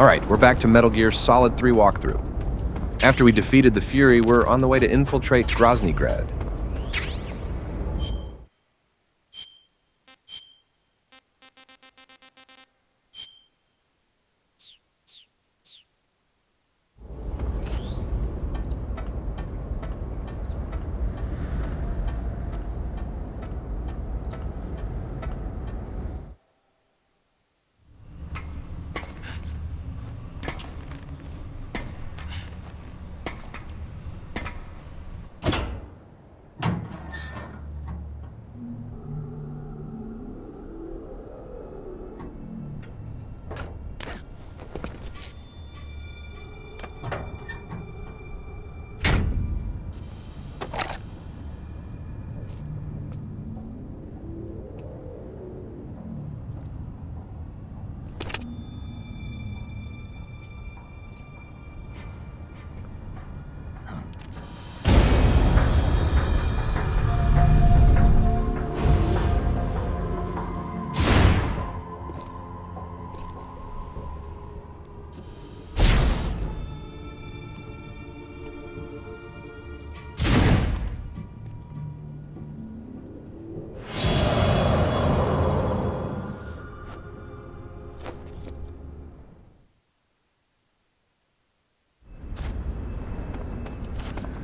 Alright, we're back to Metal Gear Solid 3 walkthrough. After we defeated the Fury, we're on the way to infiltrate Groznyj Grad.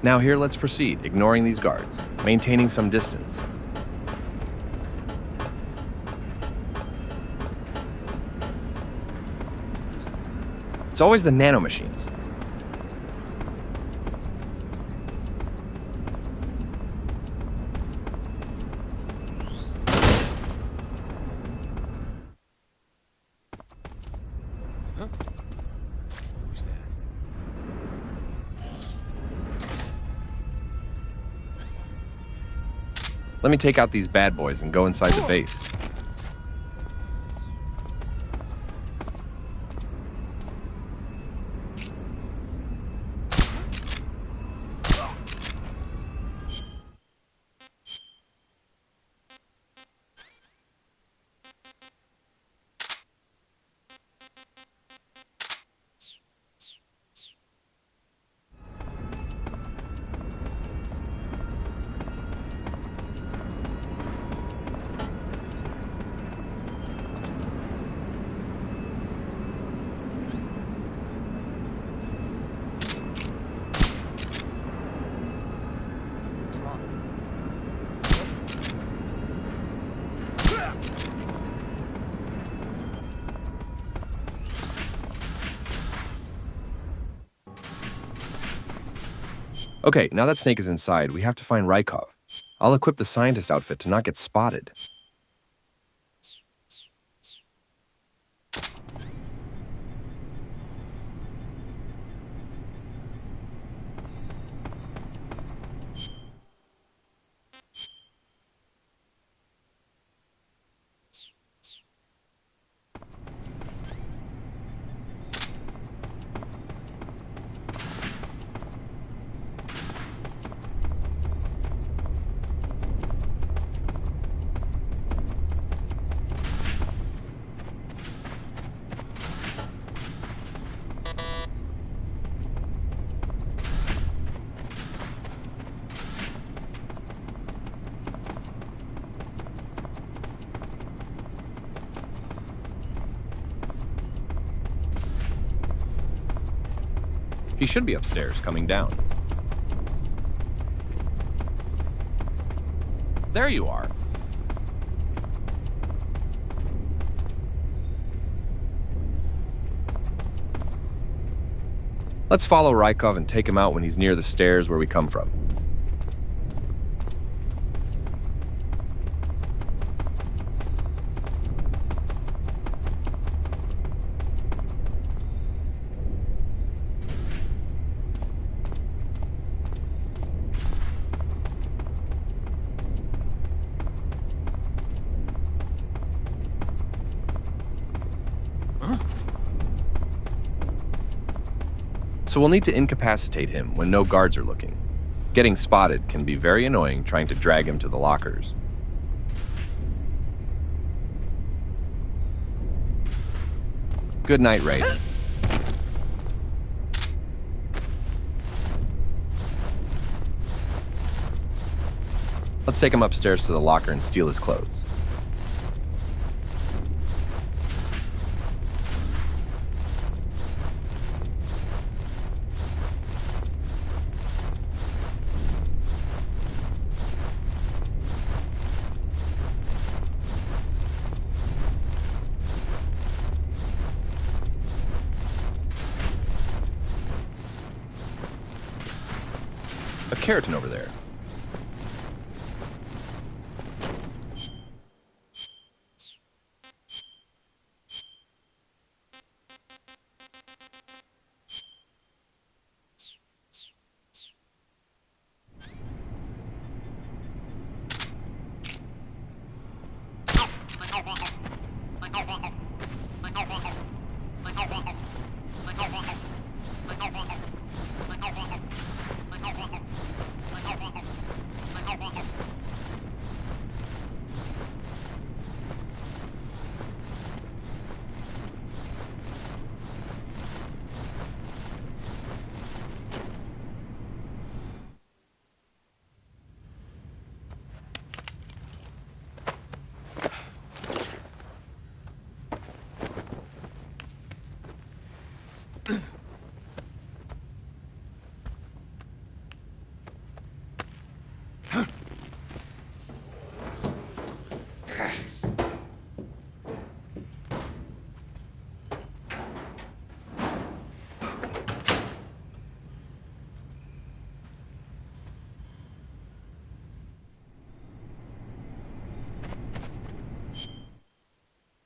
Now here, let's proceed, ignoring these guards, maintaining some distance. It's always the nanomachines. Let me take out these bad boys and go inside the base. Okay, now that Snake is inside, we have to find Raikov. I'll equip the scientist outfit to not get spotted. He should be upstairs, coming down. There you are. Let's follow Raikov and take him out when he's near the stairs where we come from. So we'll need to incapacitate him when no guards are looking. Getting spotted can be very annoying trying to drag him to the lockers. Good night, Raiden. Let's take him upstairs to the locker and steal his clothes. A keratin over there.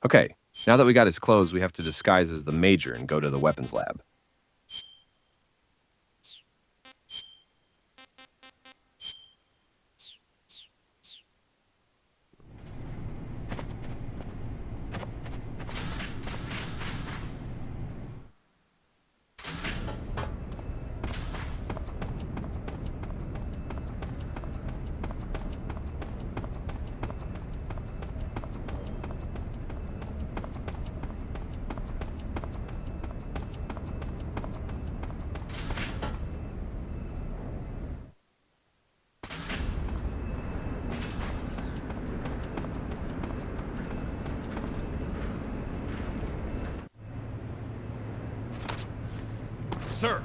Okay, now that we got his clothes, we have to disguise as the Major and go to the weapons lab. Sir!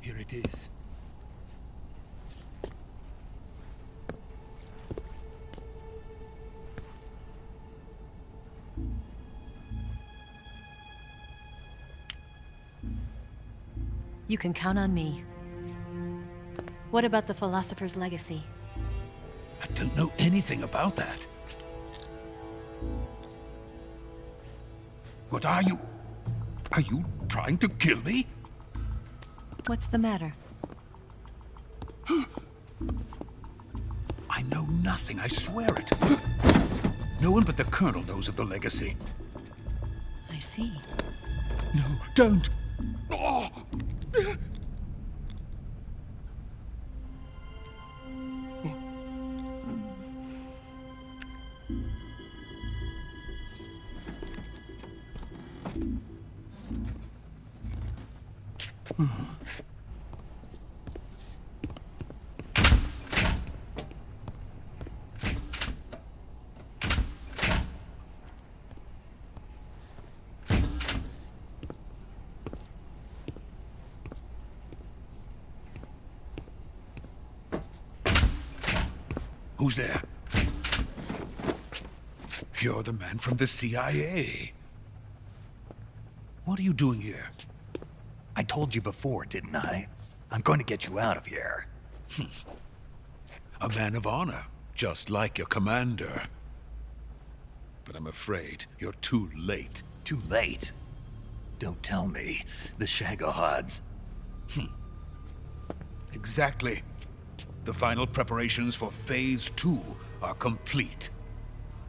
Here it is. You can count on me. What about the philosopher's legacy? I don't know anything about that. What are you? Are you trying to kill me? What's the matter? I know nothing, I swear it. No one but the Colonel knows of the legacy. I see. No, don't! Oh. Who's there? You're the man from the CIA. What are you doing here? I told you before, didn't I? I'm going to get you out of here. A man of honor, just like your commander. But I'm afraid you're too late. Too late? Don't tell me. The Shagohods. Exactly. The final preparations for Phase 2 are complete.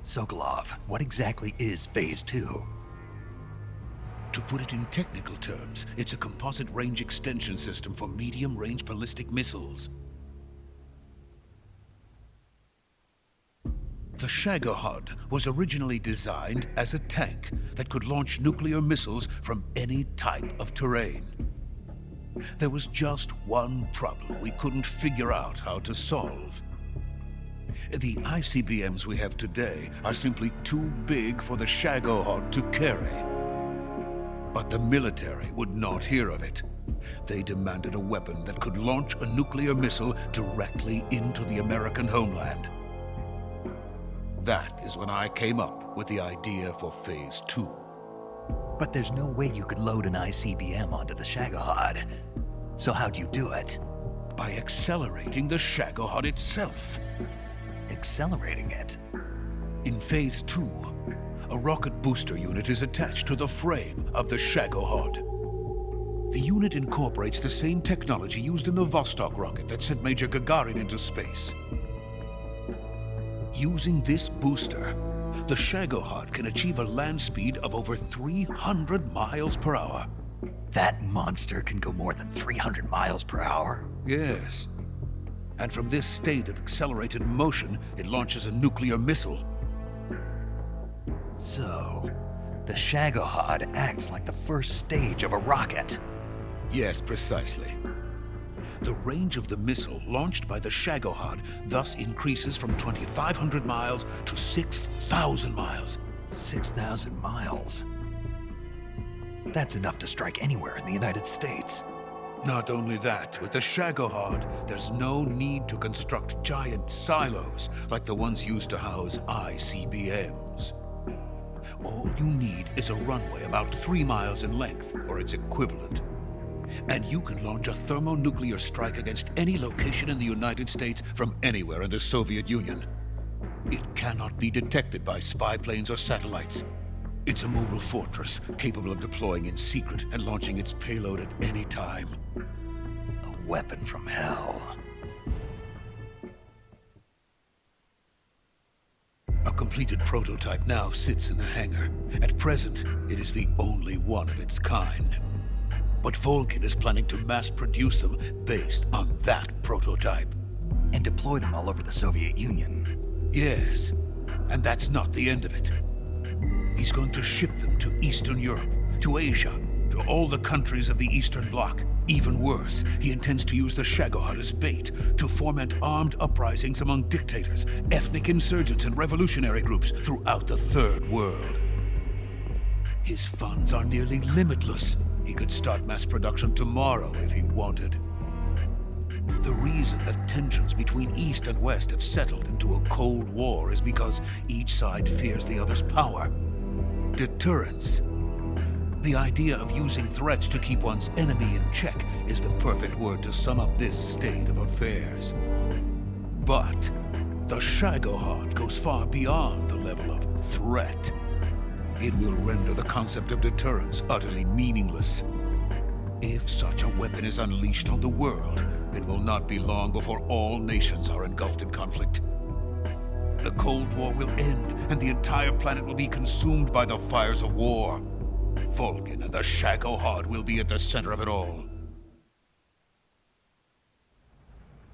Sokolov, what exactly is Phase 2? To put it in technical terms, it's a composite range extension system for medium-range ballistic missiles. The Shagohod was originally designed as a tank that could launch nuclear missiles from any type of terrain. There was just one problem we couldn't figure out how to solve. The ICBMs we have today are simply too big for the Shagohod to carry. But the military would not hear of it. They demanded a weapon that could launch a nuclear missile directly into the American homeland. That is when I came up with the idea for Phase 2. But there's no way you could load an ICBM onto the Shagohod. So how'd you do it? By accelerating the Shagohod itself. Accelerating it? In Phase 2, a rocket booster unit is attached to the frame of the Shagohod. The unit incorporates the same technology used in the Vostok rocket that sent Major Gagarin into space. Using this booster, the Shagohod can achieve a land speed of over 300 miles per hour. That monster can go more than 300 miles per hour? Yes. And from this state of accelerated motion, it launches a nuclear missile. So, the Shagohod acts like the first stage of a rocket. Yes, precisely. The range of the missile launched by the Shagohod thus increases from 2,500 miles to 6,000 miles. 6,000 miles? That's enough to strike anywhere in the United States. Not only that, with the Shagohod, there's no need to construct giant silos like the ones used to house ICBMs. All you need is a runway about 3 miles in length, or its equivalent. And you can launch a thermonuclear strike against any location in the United States from anywhere in the Soviet Union. It cannot be detected by spy planes or satellites. It's a mobile fortress, capable of deploying in secret and launching its payload at any time. A weapon from hell. A completed prototype now sits in the hangar. At present, it is the only one of its kind. But Volkin is planning to mass produce them based on that prototype. And deploy them all over the Soviet Union. Yes, and that's not the end of it. He's going to ship them to Eastern Europe, to Asia, to all the countries of the Eastern Bloc. Even worse, he intends to use the Shagohod as bait to foment armed uprisings among dictators, ethnic insurgents, and revolutionary groups throughout the Third World. His funds are nearly limitless. He could start mass production tomorrow if he wanted. The reason that tensions between East and West have settled into a Cold War is because each side fears the other's power. Deterrence. The idea of using threats to keep one's enemy in check is the perfect word to sum up this state of affairs. But the Shagohod goes far beyond the level of threat. It will render the concept of deterrence utterly meaningless. If such a weapon is unleashed on the world, it will not be long before all nations are engulfed in conflict. The Cold War will end, and the entire planet will be consumed by the fires of war. Volkin and the Shagohod will be at the center of it all.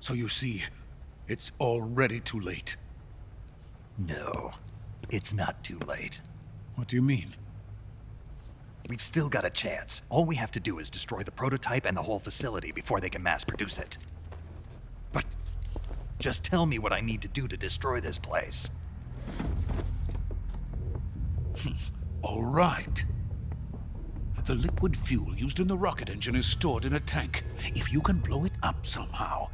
So you see, it's already too late. No, it's not too late. What do you mean? We've still got a chance. All we have to do is destroy the prototype and the whole facility before they can mass produce it. But just tell me what I need to do to destroy this place. all right. The liquid fuel used in the rocket engine is stored in a tank. If you can blow it up somehow,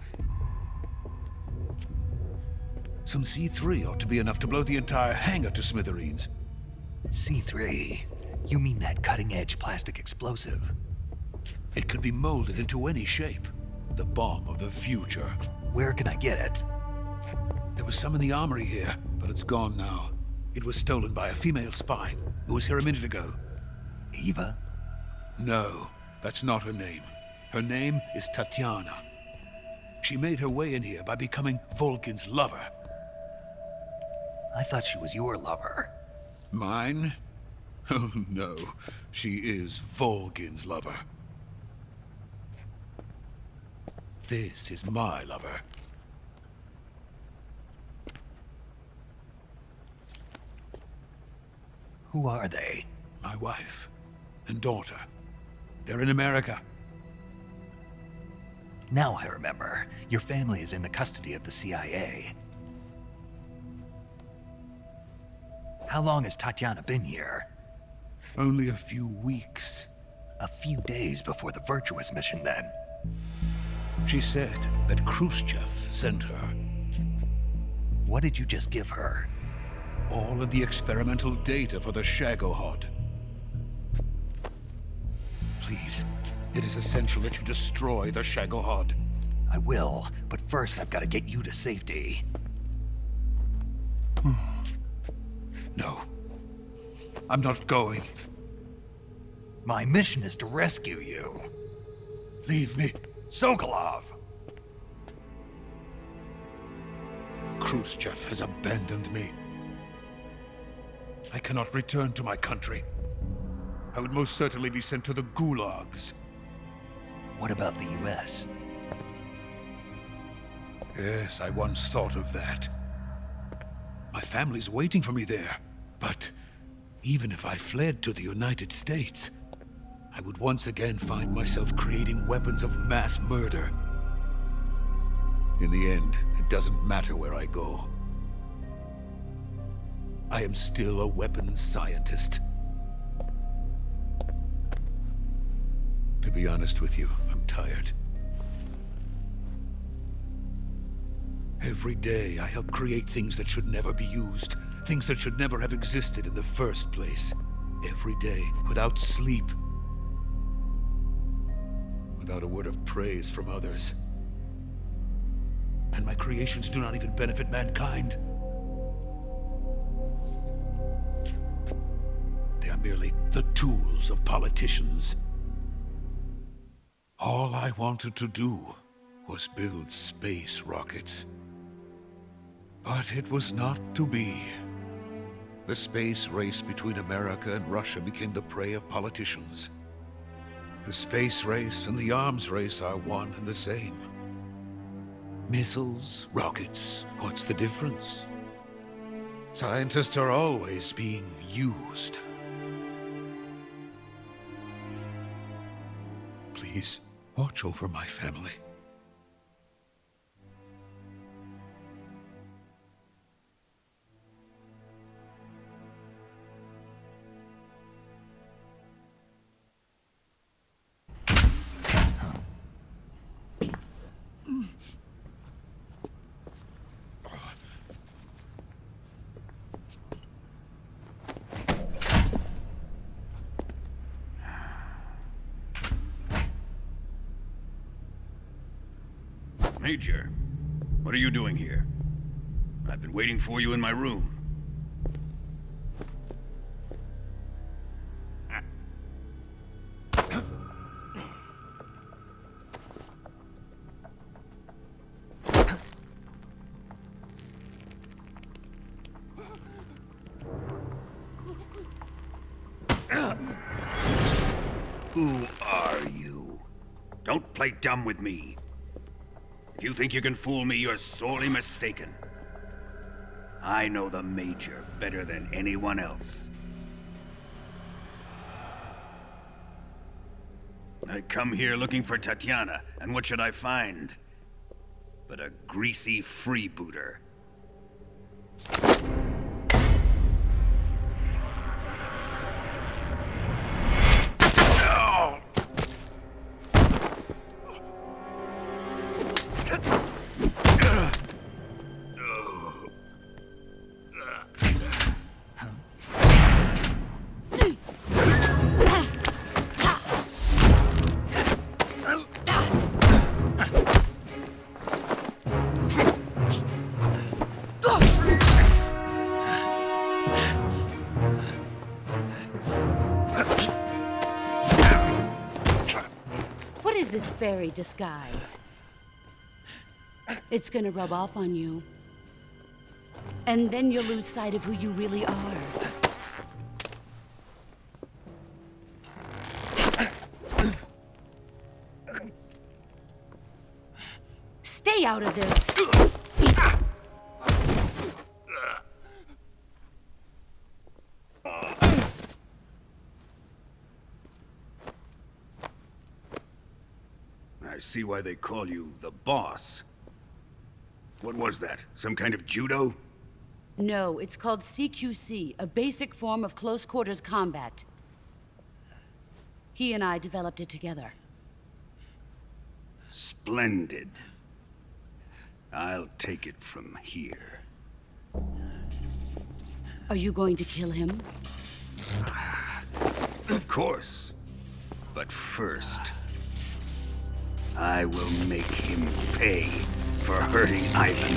some C3 ought to be enough to blow the entire hangar to smithereens. C3? You mean that cutting-edge plastic explosive? It could be molded into any shape. The bomb of the future. Where can I get it? There was some in the armory here, but it's gone now. It was stolen by a female spy who was here a minute ago. Eva? No, that's not her name. Her name is Tatiana. She made her way in here by becoming Volkin's lover. I thought she was your lover. Mine? Oh no, she is Volgin's lover. This is my lover. Who are they? My wife and daughter. They're in America. Now I remember. Your family is in the custody of the CIA. How long has Tatiana been here? Only a few weeks. A few days before the Virtuous mission, then. She said that Khrushchev sent her. What did you just give her? All of the experimental data for the Shagohod. Please, it is essential that you destroy the Shagohod. I will, but first I've got to get you to safety. No. I'm not going. My mission is to rescue you. Leave me. Sokolov! Khrushchev has abandoned me. I cannot return to my country. I would most certainly be sent to the gulags. What about the US? Yes, I once thought of that. My family's waiting for me there. But even if I fled to the United States, I would once again find myself creating weapons of mass murder. In the end, it doesn't matter where I go. I am still a weapons scientist. To be honest with you, I'm tired. Every day, I help create things that should never be used. Things that should never have existed in the first place. Every day, without sleep. Without a word of praise from others. And my creations do not even benefit mankind. They are merely the tools of politicians. All I wanted to do was build space rockets. But it was not to be. The space race between America and Russia became the prey of politicians. The space race and the arms race are one and the same. Missiles, rockets, what's the difference? Scientists are always being used. Please, watch over my family. Major, what are you doing here? I've been waiting for you in my room. Who are you? Don't play dumb with me. If you think you can fool me, you're sorely mistaken. I know the Major better than anyone else. I come here looking for Tatiana, and what should I find? But a greasy freebooter. This fairy disguise. It's gonna rub off on you. And then you'll lose sight of who you really are. out of this. I see why they call you the boss. What was that? Some kind of judo? No, it's called CQC, a basic form of close quarters combat. He and I developed it together. Splendid. I'll take it from here. Are you going to kill him? Of course. But first, I will make him pay for hurting Ivan.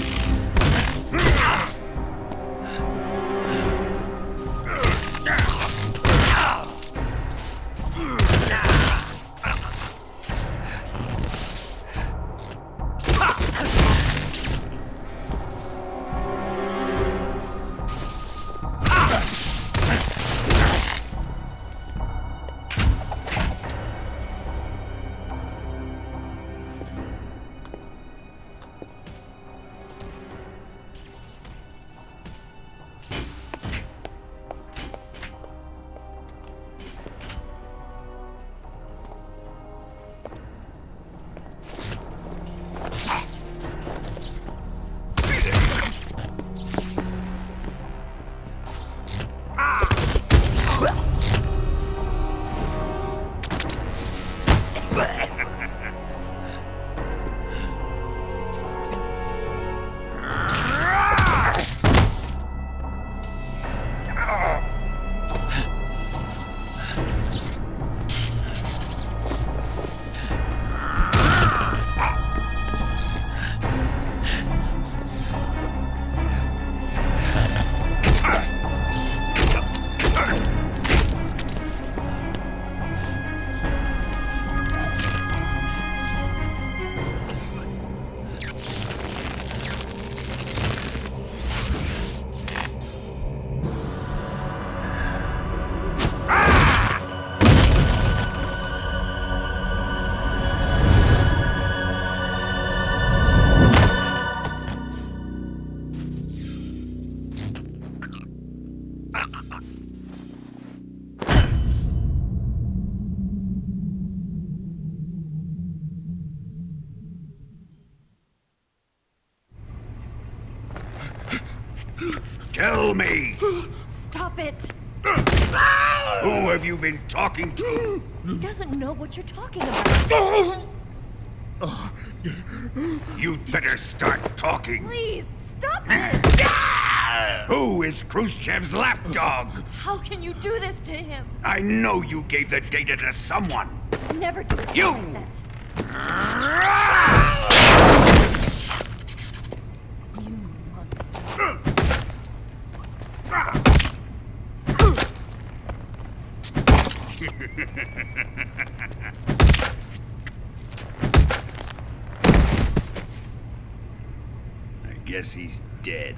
Tell me! Stop it! Who have you been talking to? He doesn't know what you're talking about. You'd better start talking. Please, stop this! Who is Khrushchev's lapdog? How can you do this to him? I know you gave the data to someone. Never do You! that. You monster. I guess he's dead.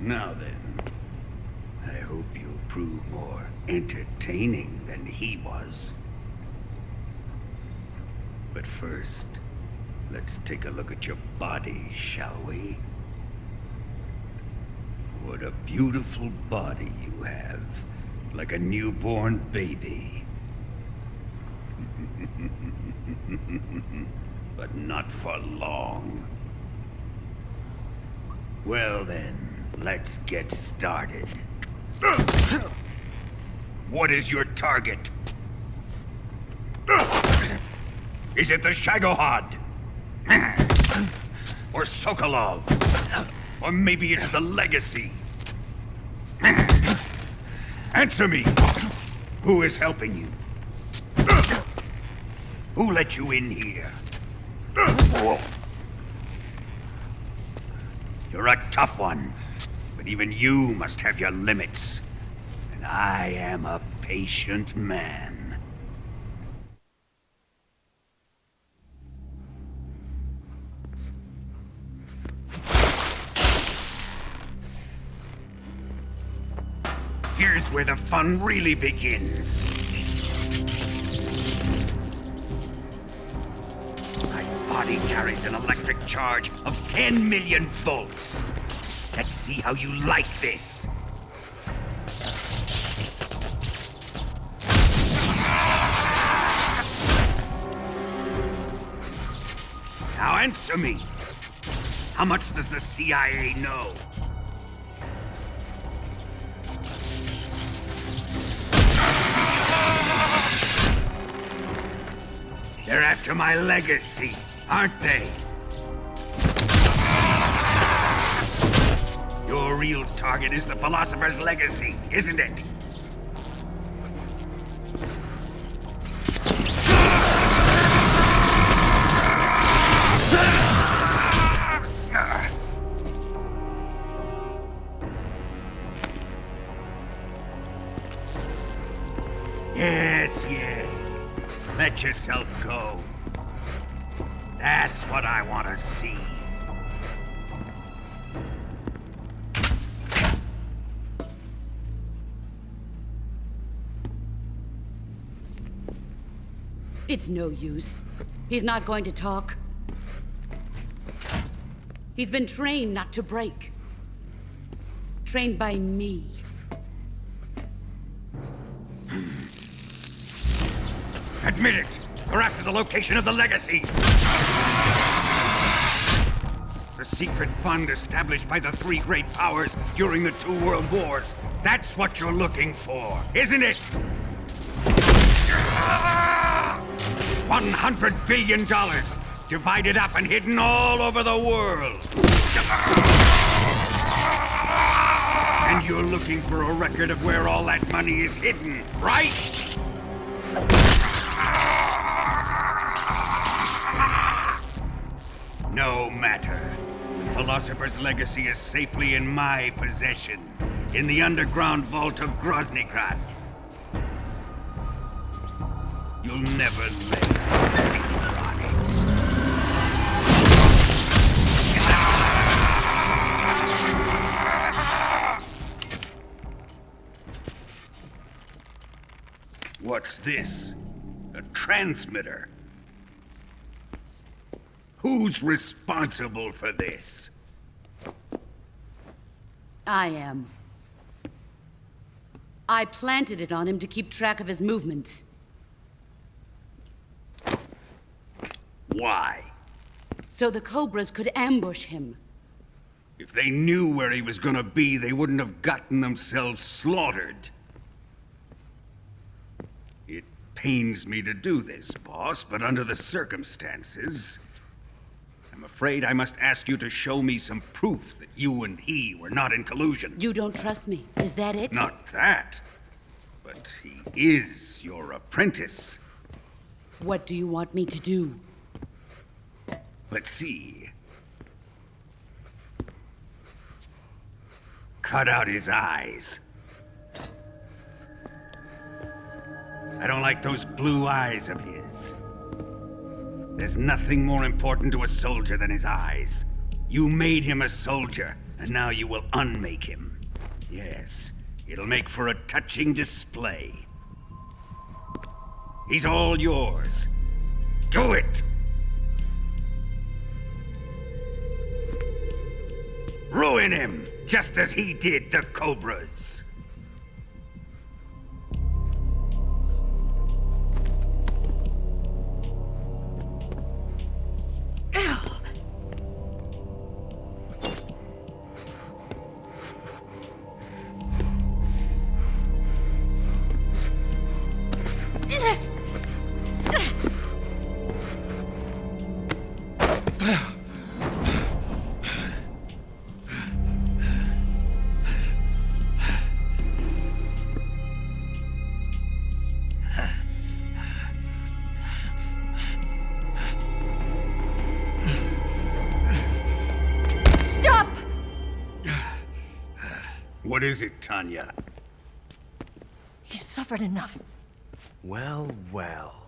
Now then, I hope you'll prove more entertaining than he was. But first, let's take a look at your body, shall we? What a beautiful body you have, like a newborn baby. But not for long. Well then, let's get started. What is your target? Is it the Shagohod? Or Sokolov? Or maybe it's the Legacy? Answer me! Who is helping you? Who let you in here? You're a tough one, but even you must have your limits. And I am a patient man. Here's where the fun really begins. My body carries an electric charge of 10 million volts. Let's see how you like this. Now answer me. How much does the CIA know? They're after my legacy, aren't they? Your real target is the philosopher's legacy, isn't it? Yes, yes. Let yourself go. That's what I want to see. It's no use. He's not going to talk. He's been trained not to break. Trained by me. Admit it! We're after the location of the legacy! The secret fund established by the three great powers during the 2 world wars. That's what you're looking for, isn't it? $100 billion, divided up and hidden all over the world. And you're looking for a record of where all that money is hidden, right? No matter. The Philosopher's legacy is safely in my possession, in the underground vault of Groznyj Grad. You'll never lay a finger on it. What's this? A transmitter? Who's responsible for this? I am. I planted it on him to keep track of his movements. Why? So the Cobras could ambush him. If they knew where he was gonna be, they wouldn't have gotten themselves slaughtered. It pains me to do this, boss, but under the circumstances, I'm afraid I must ask you to show me some proof that you and he were not in collusion. You don't trust me, is that it? Not that, but he is your apprentice. What do you want me to do? Let's see. Cut out his eyes. I don't like those blue eyes of his. There's nothing more important to a soldier than his eyes. You made him a soldier, and now you will unmake him. Yes, it'll make for a touching display. He's all yours. Do it! Ruin him, just as he did the Cobras. What is it, Tanya? He's suffered enough. Well, well.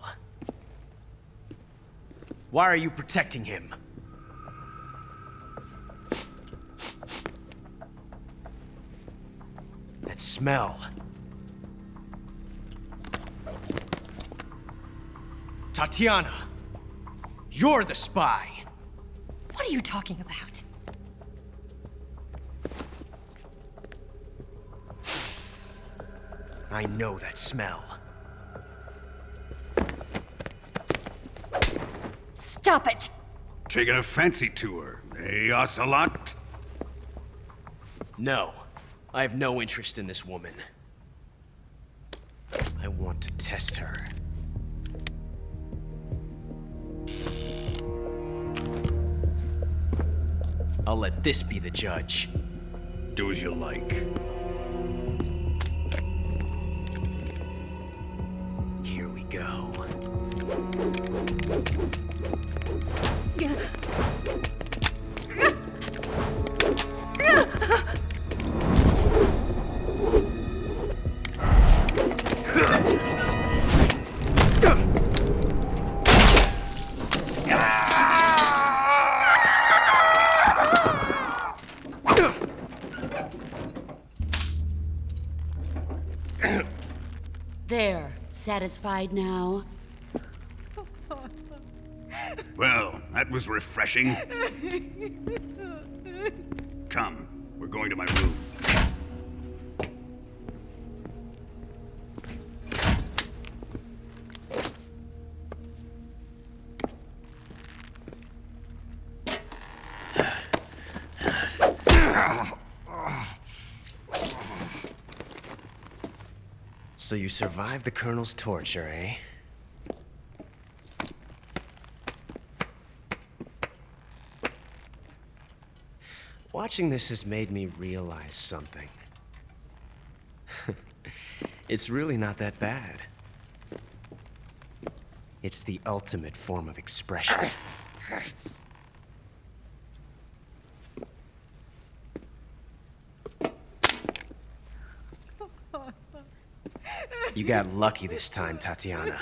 Why are you protecting him? That smell. Tatiana! You're the spy! What are you talking about? I know that smell. Stop it! Taking a fancy to her, eh, Ocelot? No, I have no interest in this woman. I want to test her. I'll let this be the judge. Do as you like. Here we go. There. Satisfied now? Well, that was refreshing. Come, we're going to my room. So you survived the Colonel's torture, eh? Watching this has made me realize something. It's really not that bad. It's the ultimate form of expression. You got lucky this time, Tatiana.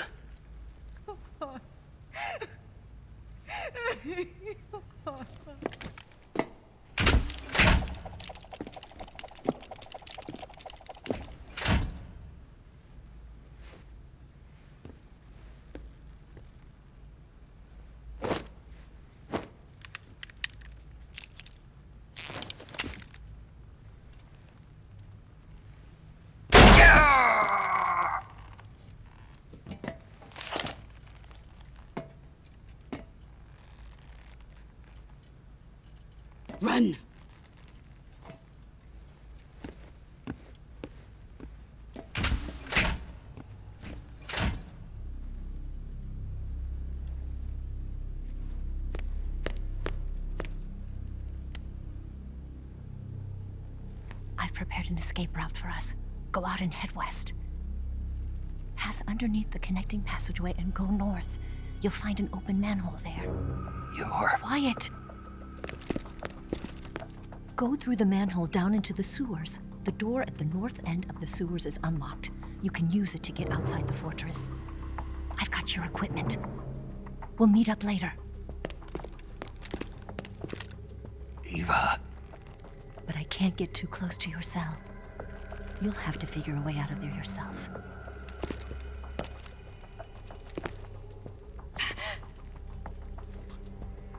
Run! I've prepared an escape route for us. Go out and head west. Pass underneath the connecting passageway and go north. You'll find an open manhole there. You're... Quiet! Go through the manhole down into the sewers. The door at the north end of the sewers is unlocked. You can use it to get outside the fortress. I've got your equipment. We'll meet up later. Eva... But I can't get too close to your cell. You'll have to figure a way out of there yourself.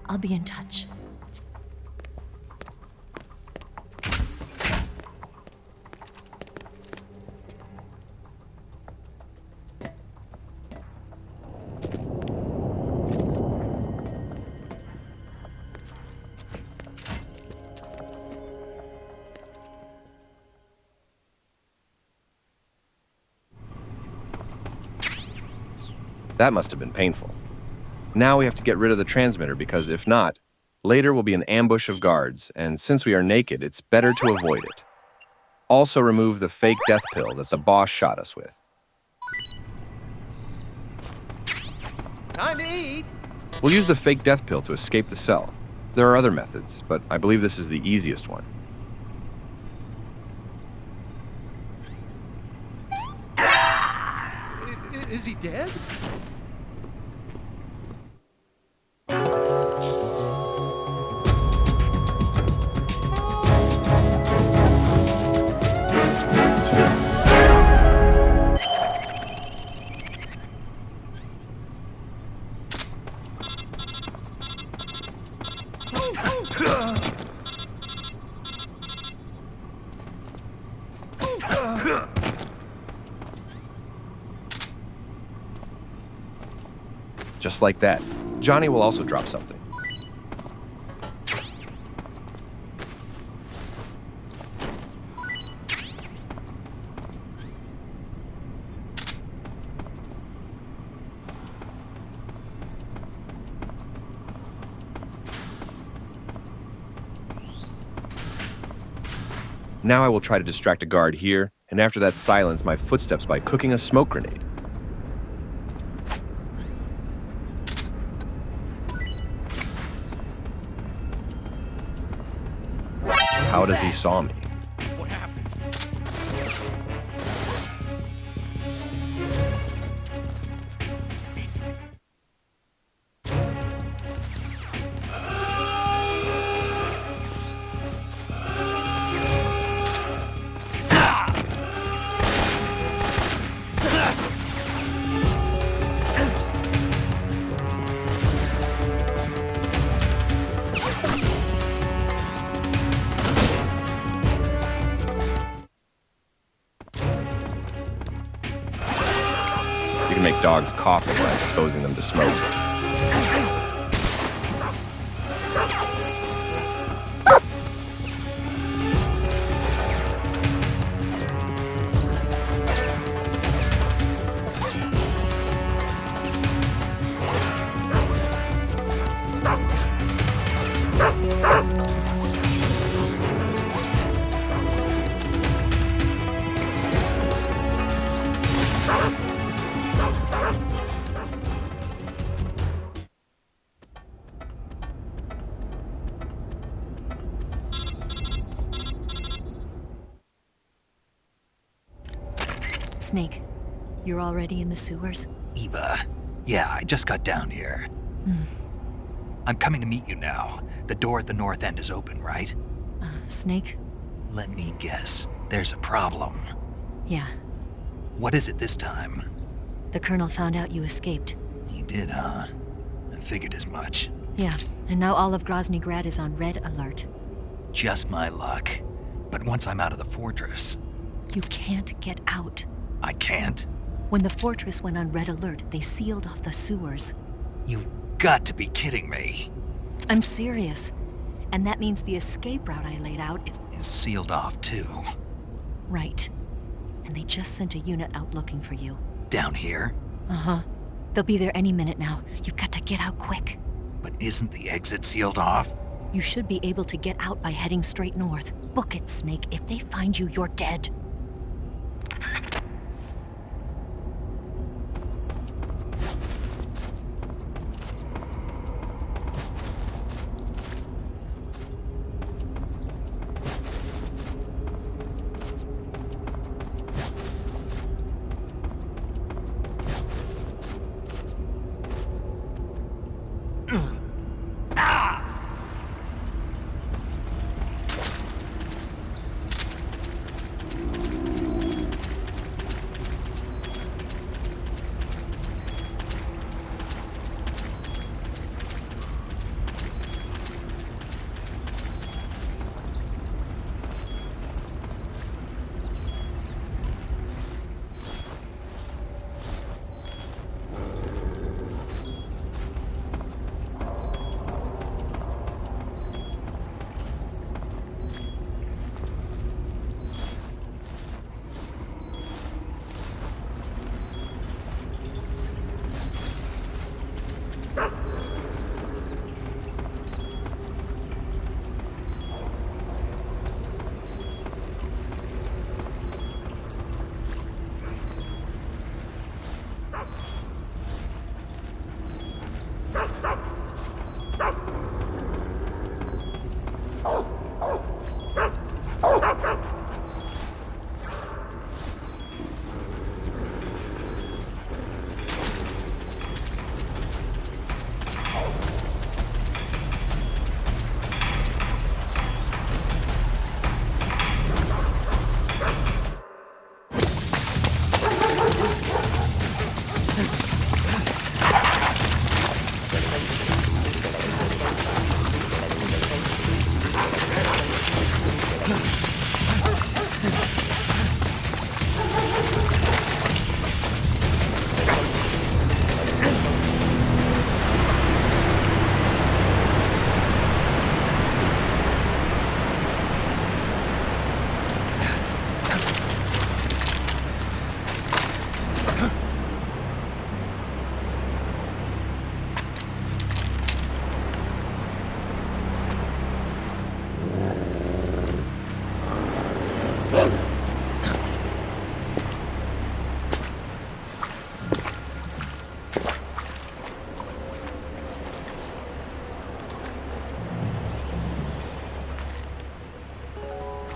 I'll be in touch. That must have been painful. Now we have to get rid of the transmitter because if not, later will be an ambush of guards, and since we are naked, it's better to avoid it. Also remove the fake death pill that the boss shot us with. Time to eat! We'll use the fake death pill to escape the cell. There are other methods, but I believe this is the easiest one. Is he dead? Just like that, Johnny will also drop something. Now I will try to distract a guard here, and after that silence my footsteps by cooking a smoke grenade. How does he saw me? What happened? You can make dogs cough by exposing them to smoke. Snake, you're already in the sewers? Eva. Yeah, I just got down here. I'm coming to meet you now. The door at the north end is open, right? Snake? Let me guess. There's a problem. Yeah. What is it this time? The Colonel found out you escaped. He did, huh? I figured as much. Yeah, and now all of Groznyj Grad is on red alert. Just my luck. But once I'm out of the fortress... You can't get out. I can't? When the fortress went on red alert, they sealed off the sewers. You've got to be kidding me. I'm serious. And that means the escape route I laid out is... Is sealed off, too. Right. And they just sent a unit out looking for you. Down here? Uh-huh. They'll be there any minute now. You've got to get out quick. But isn't the exit sealed off? You should be able to get out by heading straight north. Book it, Snake. If they find you, you're dead.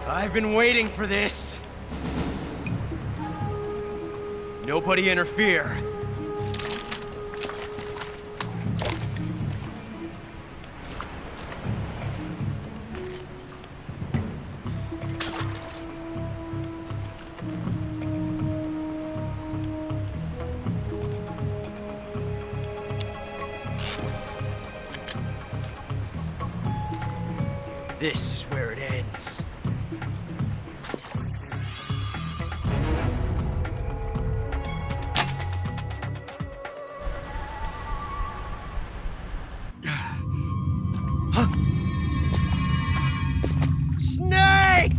I've been waiting for this. Nobody interfere. This is where it ends. Snake!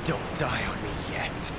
Don't die on me yet.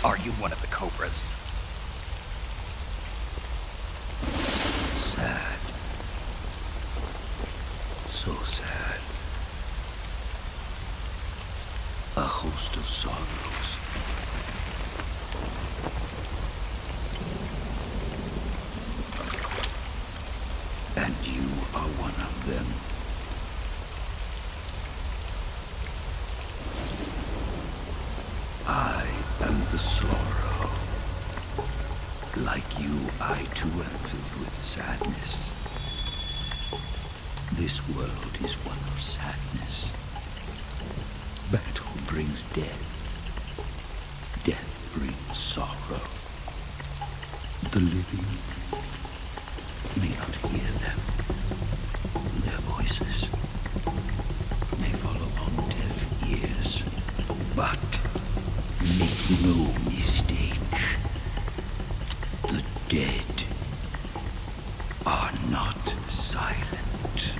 Are you one of the Cobras? Sad. So sad. A host of sorrows. And you are one of them. I am the sorrow. Like you, I too am filled with sadness. This world is one of sadness. Battle brings death. Death brings sorrow. The living may not hear them. Their voices may fall upon deaf ears. But make no mistake, the dead are not silent.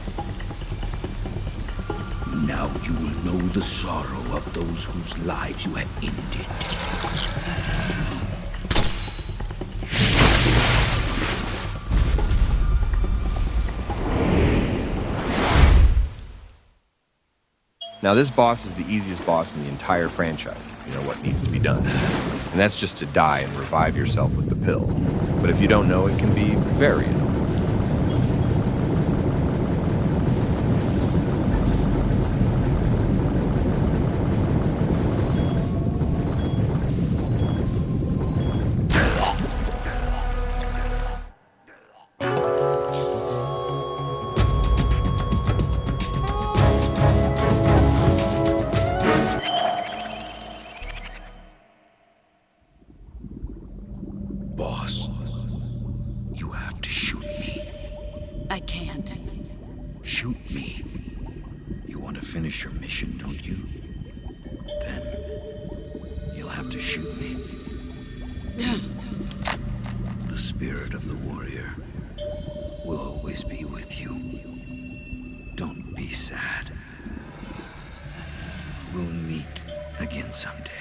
Now you will know the sorrow of those whose lives you have ended. Now, this boss is the easiest boss in the entire franchise, if you know what needs to be done. And that's just to die and revive yourself with the pill. But if you don't know, it can be very annoying. Boss, you have to shoot me. I can't. Shoot me. You want to finish your mission, don't you? Then you'll have to shoot me. The spirit of the warrior will always be with you. Don't be sad. We'll meet again someday.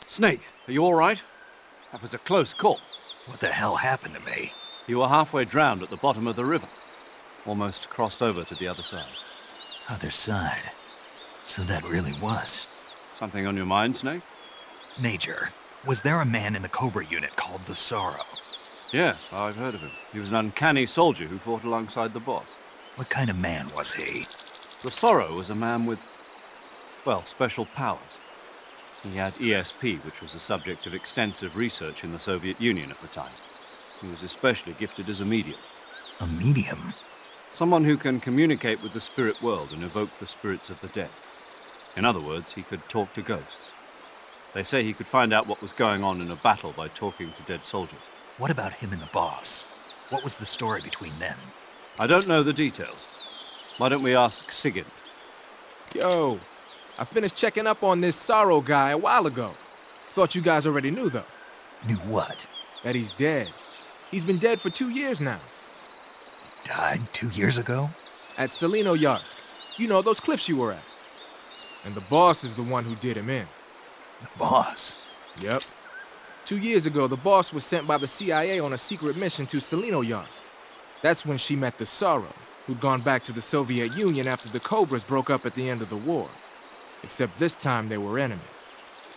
Snake, are you all right? That was a close call. What the hell happened to me? You were halfway drowned at the bottom of the river. Almost crossed over to the other side. Other side. So that really was. Something on your mind, Snake? Major, was there a man in the Cobra unit called the Sorrow? Yes, I've heard of him. He was an uncanny soldier who fought alongside the boss. What kind of man was he? The Sorrow was a man with, well, special powers. He had ESP, which was the subject of extensive research in the Soviet Union at the time. He was especially gifted as a medium. A medium? Someone who can communicate with the spirit world and evoke the spirits of the dead. In other words, he could talk to ghosts. They say he could find out what was going on in a battle by talking to dead soldiers. What about him and the boss? What was the story between them? I don't know the details. Why don't we ask Sigurd? Yo, I finished checking up on this Sorrow guy a while ago. Thought you guys already knew, though. Knew what? That he's dead. He's been dead for 2 years now. Died 2 years ago? At Selino-Yarsk. You know, those cliffs you were at. And the boss is the one who did him in. The boss? Yep. 2 years ago, the boss was sent by the CIA on a secret mission to Selino-Yarsk. That's when she met the Sorrow, who'd gone back to the Soviet Union after the Cobras broke up at the end of the war. Except this time they were enemies.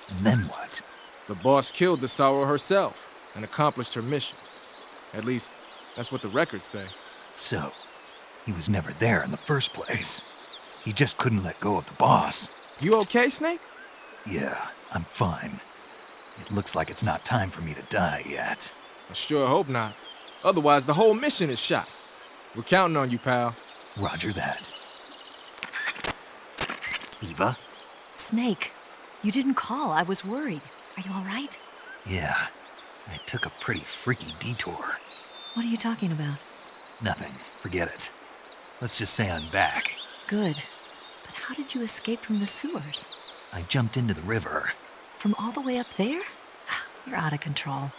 And then what? The boss killed the Sorrow herself and accomplished her mission. At least, that's what the records say. So, he was never there in the first place. He just couldn't let go of the boss. You okay, Snake? Yeah, I'm fine. It looks like it's not time for me to die yet. I sure hope not. Otherwise, the whole mission is shot. We're counting on you, pal. Roger that. Eva? Snake, you didn't call. I was worried. Are you all right? Yeah, I took a pretty freaky detour. What are you talking about? Nothing. Forget it. Let's just say I'm back. Good. But how did you escape from the sewers? I jumped into the river. From all the way up there? You're out of control.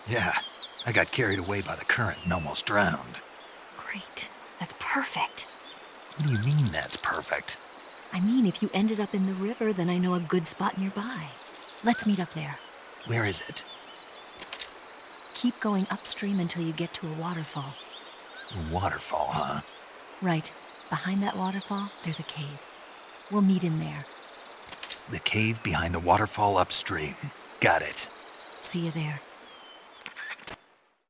Yeah, I got carried away by the current and almost drowned. Great. That's perfect. What do you mean that's perfect? I mean, if you ended up in the river, then I know a good spot nearby. Let's meet up there. Where is it? Keep going upstream until you get to a waterfall. A waterfall, huh? Right. Behind that waterfall, there's a cave. We'll meet in there. The cave behind the waterfall upstream. Got it. See you there.